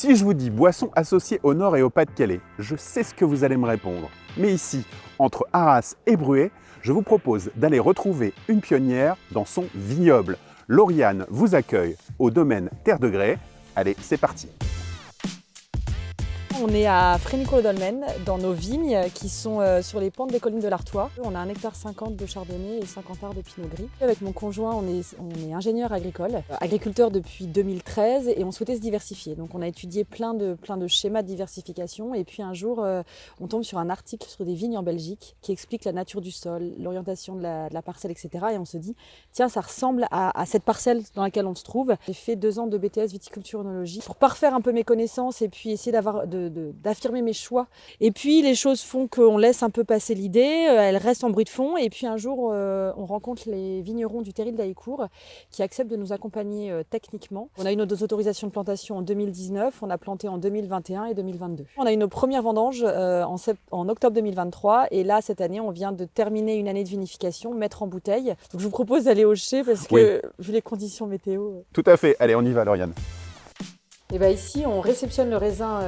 Si je vous dis boisson associée au Nord et au Pas-de-Calais, je sais ce que vous allez me répondre. Mais ici, entre Arras et Bruay, je vous propose d'aller retrouver une pionnière dans son vignoble. Lauriane vous accueille au domaine Terre de Grès. Allez, c'est parti! On est à Frénicourt-le-Dolmen, dans nos vignes qui sont sur les pentes des collines de l'Artois. On a 1,50 hectare de chardonnay et 50 arts de pinot gris. Avec mon conjoint, on est ingénieur agricole, agriculteur depuis 2013 et on souhaitait se diversifier. Donc on a étudié plein de schémas de diversification et puis un jour, on tombe sur un article sur des vignes en Belgique qui explique la nature du sol, l'orientation de la parcelle, etc. Et on se dit, tiens, ça ressemble à cette parcelle dans laquelle on se trouve. J'ai fait 2 ans de BTS viticulture œnologie pour parfaire un peu mes connaissances et puis essayer d'affirmer mes choix. Et puis les choses font qu'on laisse un peu passer l'idée, elle reste en bruit de fond et puis un jour on rencontre les vignerons du Terril d'Haïcourt qui acceptent de nous accompagner techniquement. On a eu nos autorisations de plantation en 2019, on a planté en 2021 et 2022. On a eu nos premières vendanges en octobre 2023 et là cette année on vient de terminer une année de vinification, mettre en bouteille. Donc je vous propose d'aller au chai parce que vu les conditions météo... Tout à fait, allez on y va Lauriane. Et bien ici, on réceptionne le raisin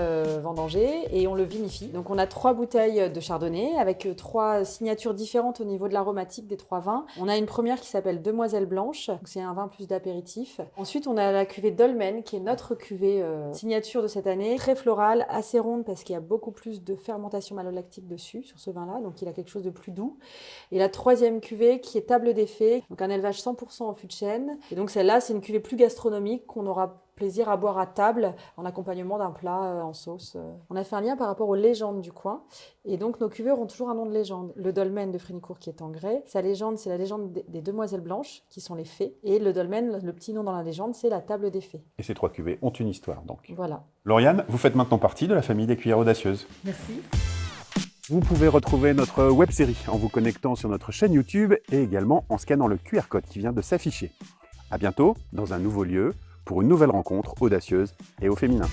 vendangé et on le vinifie. Donc on a 3 bouteilles de chardonnay avec 3 signatures différentes au niveau de l'aromatique des 3 vins. On a une première qui s'appelle Demoiselle Blanche, c'est un vin plus d'apéritif. Ensuite, on a la cuvée Dolmen qui est notre cuvée signature de cette année, très florale, assez ronde parce qu'il y a beaucoup plus de fermentation malolactique dessus sur ce vin-là, donc il a quelque chose de plus doux. Et la 3e cuvée qui est Table des Fées, donc un élevage 100% en fût de chêne. Et donc celle-là, c'est une cuvée plus gastronomique qu'on aura plaisir à boire à table en accompagnement d'un plat en sauce. On a fait un lien par rapport aux légendes du coin et donc nos cuvées auront toujours un nom de légende. Le dolmen de Frénicourt qui est en grès, sa légende c'est la légende des demoiselles blanches qui sont les fées et le dolmen, le petit nom dans la légende, c'est la table des fées. Et ces 3 cuvées ont une histoire donc. Voilà. Lauriane, vous faites maintenant partie de la famille des cuillères audacieuses. Merci. Vous pouvez retrouver notre web-série en vous connectant sur notre chaîne YouTube et également en scannant le QR code qui vient de s'afficher. À bientôt dans un nouveau lieu pour une nouvelle rencontre audacieuse et au féminin.